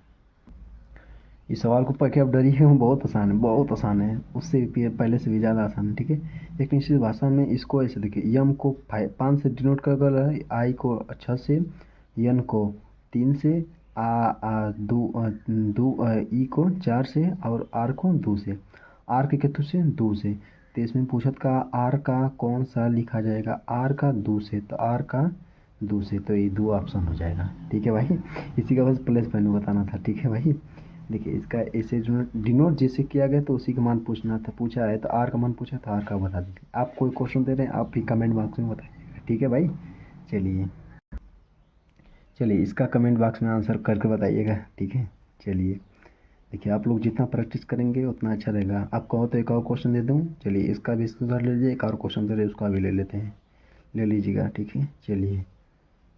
इस सवाल को पढ़ के आप डरिए, बहुत आसान है, बहुत आसान है, उससे भी पहले से भी ज़्यादा आसान है, ठीक है। एक निश्चित भाषा में इसको ऐसे देखिए, यम को 5 से डिनोट कर रहा है, आई को 6 से, एन को 3 से, ई को 4 से, और आर को 2 से, आर के कितने से 2 से। तो इसमें पूछत का आर का कौन सा लिखा जाएगा, आर का 2 से, तो आर का 2 से, तो ये 2 ऑप्शन हो जाएगा, ठीक है भाई। इसी का बस प्लस वैल्यू बताना था, ठीक है भाई। देखिए इसका ऐसे डिनोट जैसे किया गया तो उसी का मान पूछना था, पूछा है तो आर का मान पूछा था, आर का बता दीजिए। आप कोई क्वेश्चन दे रहे हैं आप भी कमेंट बॉक्स में बताइएगा, ठीक है भाई। चलिए चलिए इसका कमेंट बॉक्स में आंसर करके बताइएगा, ठीक है। चलिए देखिए आप लोग जितना प्रैक्टिस करेंगे उतना अच्छा रहेगा। आप कहो तो एक और क्वेश्चन दे दूँ, चलिए इसका भी स्क्रीनशॉट ले लीजिए, एक और क्वेश्चन दे रहे उसका भी ले लेते हैं, ले लीजिएगा, ठीक है। चलिए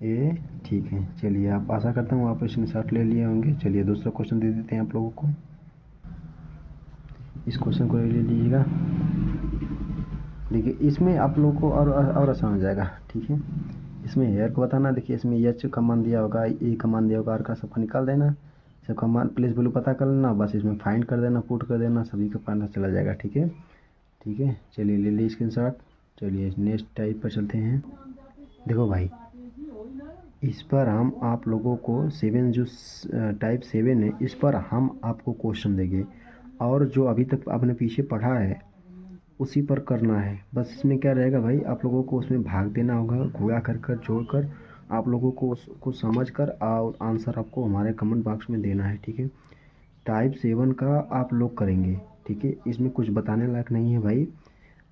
ये ठीक है, चलिए आप आशा करता हूँ आप स्क्रीनशॉट ले लिए होंगे। चलिए दूसरा क्वेश्चन दे देते हैं आप लोगों को, इस क्वेश्चन को ले लीजिएगा। देखिए इसमें आप लोगों को और आसान हो जाएगा, ठीक है। इसमें हेयर को बताना, देखिए इसमें एच का मान दिया होगा, ए का मान दिया होगा, आर का सबका निकाल देना, सबका मान प्लेस वैल्यू पता कर लेना, बस इसमें फाइंड कर देना, पुट कर देना, सभी का पता चला जाएगा, ठीक है। ठीक है चलिए ले ली स्क्रीनशॉट। चलिए नेक्स्ट टाइप पर चलते हैं। देखो भाई इस पर हम आप लोगों को 7 जो टाइप 7 है, इस पर हम आपको क्वेश्चन देंगे, और जो अभी तक आपने पीछे पढ़ा है उसी पर करना है। बस इसमें क्या रहेगा भाई, आप लोगों को उसमें भाग देना होगा, घुरा कर जोड़ कर आप लोगों को उसको समझ कर और आंसर आपको हमारे कमेंट बॉक्स में देना है, ठीक है। टाइप 7 का आप लोग करेंगे, ठीक है। इसमें कुछ बताने लायक नहीं है भाई,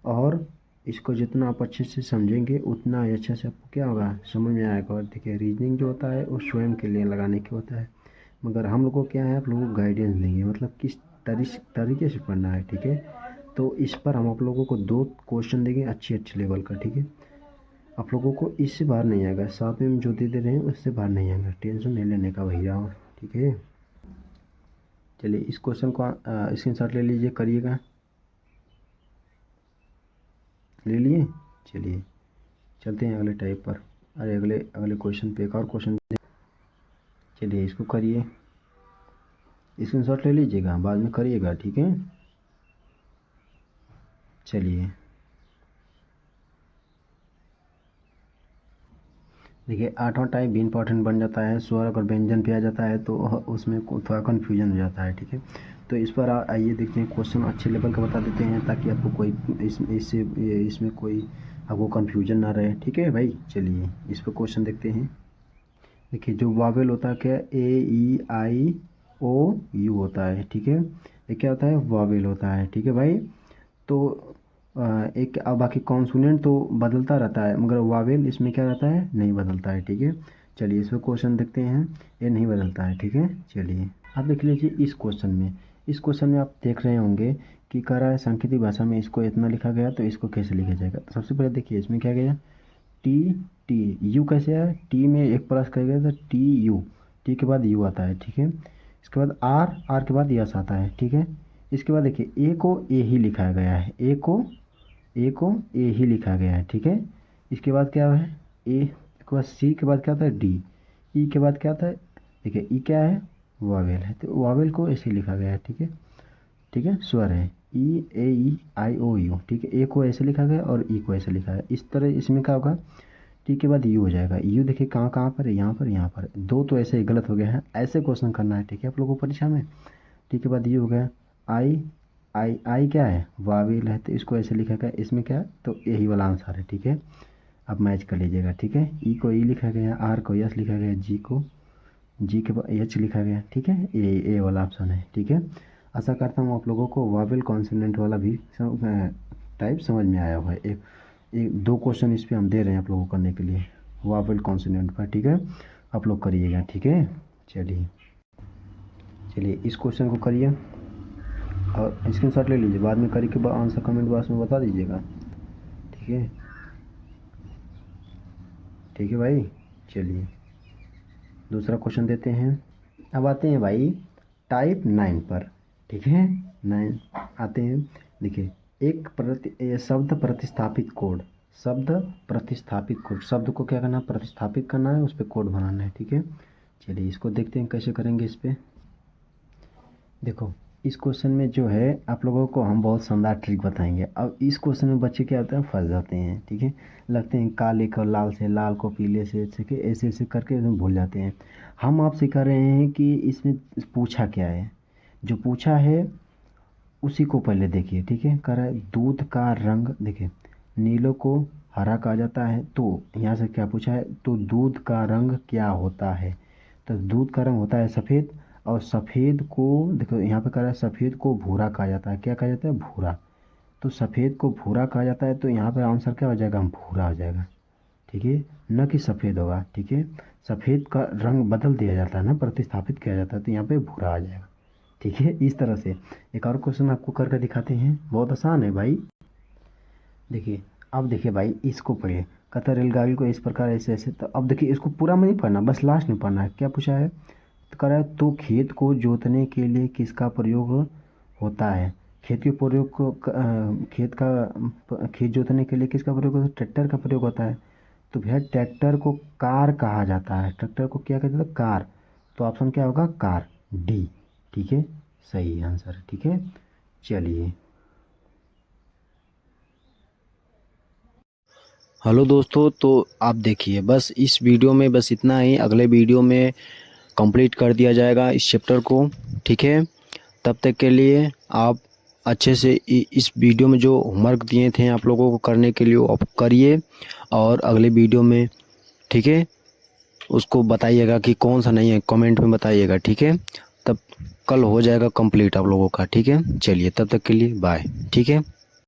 और इसको जितना आप अच्छे से समझेंगे उतना ही अच्छे से आपको क्या होगा समझ में आएगा। और देखिए रीजनिंग जो होता है वो स्वयं के लिए लगाने के होता है, मगर हम लोग को क्या है आप लोगों को गाइडेंस देंगे, मतलब किस तरीके से पढ़ना है, ठीक है। तो इस पर हम आप लोगों को 2 क्वेश्चन देंगे अच्छे लेवल का, ठीक है। आप लोगों को इससे बाहर नहीं आएगा, साथ में जो दे रहे हैं उससे बाहर नहीं आएगा, टेंशन नहीं लेने का भैया, ठीक है। चलिए इस क्वेश्चन को स्क्रीनशॉट ले लीजिए, करिएगा, ले लिए। चलिए चलते हैं अगले टाइप पर, अरे अगले क्वेश्चन पे एक और क्वेश्चन। चलिए इसको करिए, स्क्रीनशॉट ले लीजिएगा, बाद में करिएगा, ठीक है। चलिए देखिए 8वां टाइप भी इम्पॉर्टेंट बन जाता है, स्वर अगर व्यंजन पे आ जाता है तो उसमें थोड़ा कन्फ्यूजन हो जाता है, ठीक है। तो इस पर आइए देखते हैं, क्वेश्चन अच्छे लेवल का बता देते हैं ताकि आपको कोई इसमें कोई आपको कन्फ्यूजन ना रहे, ठीक है भाई। चलिए इस पर क्वेश्चन देखते हैं। देखिए जो वावेल होता है क्या, A E I O U होता है, ठीक है। ये क्या होता है वावेल होता है, ठीक है भाई। तो एक बाकी कॉन्सोनेंट तो बदलता रहता है, मगर वावेल इसमें क्या रहता है नहीं बदलता है, ठीक है। चलिए इसमें क्वेश्चन देखते हैं, ये नहीं बदलता है, ठीक है। चलिए आप देख लीजिए इस क्वेश्चन में आप देख रहे होंगे कि कह रहा है सांकेतिक भाषा में इसको इतना लिखा गया तो इसको कैसे लिखा जाएगा। तो सबसे पहले देखिए इसमें क्या गया, टी टी यू कैसे आया, टी में एक प्लस कर गया तो टी यू, टी के बाद यू आता है, ठीक है। इसके बाद आर, आर के बाद यस आता है, ठीक है। इसके बाद देखिए ए को ए ही लिखा गया है, ए को ए ही लिखा गया है, ठीक है। इसके बाद क्या है, ए के बाद सी के बाद क्या आता है डी, ई के बाद क्या आता है, देखिए ई क्या है, वावेल है, तो वावेल को ऐसे लिखा गया है, ठीक है, ठीक है। स्वर है ई ए ई आई ओ यू, ठीक है। ए को ऐसे लिखा गया और ई को ऐसे लिखा है। इस तरह इसमें क्या होगा, टी के बाद यू हो जाएगा, यू देखिए कहाँ कहाँ पर है, यहाँ पर, यहाँ पर, दो तो ऐसे ही गलत हो गया है, ऐसे क्वेश्चन करना है, ठीक है, आप लोगों को परीक्षा में। टी के बाद यू हो गया, आई आई आई क्या है, वावेल है, तो इसको ऐसे लिखा गया, इसमें क्या है, तो यही वाला आंसर है, ठीक है। अब मैच कर लीजिएगा, ठीक है। ई को ई लिखा गया, आर को यस लिखा गया, जी को जी के बाद एच लिखा गया, ठीक है। ए वाला ऑप्शन है, ठीक है। आशा करता हूँ आप लोगों को वावेल कॉन्सोनेंट वाला भी टाइप समझ में आया हुआ है। एक दो क्वेश्चन इस पे हम दे रहे हैं आप लोगों को करने के लिए वावेल कॉन्सोनेंट पर, ठीक है। आप लोग करिएगा, ठीक है। चलिए इस क्वेश्चन को करिए और स्क्रीनशॉट ले लीजिए, बाद में करके आंसर कमेंट बॉक्स में बता दीजिएगा, ठीक है, ठीक है भाई। चलिए दूसरा क्वेश्चन देते हैं। अब आते हैं भाई टाइप 9 पर, ठीक है। 9 आते हैं, देखिए एक शब्द प्रतिस्थापित कोड, शब्द को क्या करना है, प्रतिस्थापित करना है, उस पर कोड बनाना है, ठीक है। चलिए इसको देखते हैं कैसे करेंगे। इस पर देखो इस क्वेश्चन में जो है आप लोगों को हम बहुत शानदार ट्रिक बताएंगे। अब इस क्वेश्चन में बच्चे क्या होते हैं, फंस जाते हैं, ठीक है, लगते हैं काले को लाल से, लाल को पीले से, ऐसे ऐसे करके उसमें भूल जाते हैं। हम आपसे कह रहे हैं कि इसमें पूछा क्या है, जो पूछा है उसी को पहले देखिए, ठीक है। कह रहा है दूध का रंग, देखिए नीलों को हरा कहा जाता है, तो यहाँ से क्या पूछा है, तो दूध का रंग क्या होता है, तो दूध का रंग होता है सफ़ेद, और सफ़ेद को देखो यहाँ पे कह रहा है सफ़ेद को भूरा कहा जाता है, क्या कहा जाता है, भूरा, तो सफ़ेद को भूरा कहा जाता है, तो यहाँ पे आंसर क्या हो जाएगा, भूरा हो जाएगा, ठीक है, न कि सफ़ेद होगा, ठीक है। सफ़ेद का रंग बदल दिया जाता है ना, प्रतिस्थापित किया जाता है, तो यहाँ पे भूरा आ जाएगा, ठीक है। इस तरह से एक और क्वेश्चन आपको करके दिखाते हैं, बहुत आसान है भाई। देखिए अब देखिए भाई इसको पढ़िए, कहता रेलगाड़ी को इस प्रकार ऐसे ऐसे, तो अब देखिए इसको पूरा में नहीं पढ़ना, बस लास्ट में पढ़ना है। क्या पूछा है, तो कह रहा है तो खेत को जोतने के लिए किसका प्रयोग होता है, खेत के प्रयोग को खेत जोतने के लिए किसका प्रयोग होता है, ट्रैक्टर का प्रयोग होता है, तो भैया ट्रैक्टर को कार कहा जाता है, ट्रैक्टर को क्या कहते हैं, कार, तो ऑप्शन क्या होगा, कार, डी, ठीक है, सही आंसर है, ठीक है। चलिए हेलो दोस्तों, तो आप देखिए बस इस वीडियो में बस इतना ही, अगले वीडियो में कंप्लीट कर दिया जाएगा इस चैप्टर को, ठीक है। तब तक के लिए आप अच्छे से इस वीडियो में जो होमवर्क दिए थे आप लोगों को करने के लिए आप करिए, और अगले वीडियो में, ठीक है, उसको बताइएगा कि कौन सा नहीं है, कमेंट में बताइएगा, ठीक है। तब कल हो जाएगा कंप्लीट आप लोगों का, ठीक है। चलिए तब तक के लिए बाय, ठीक है।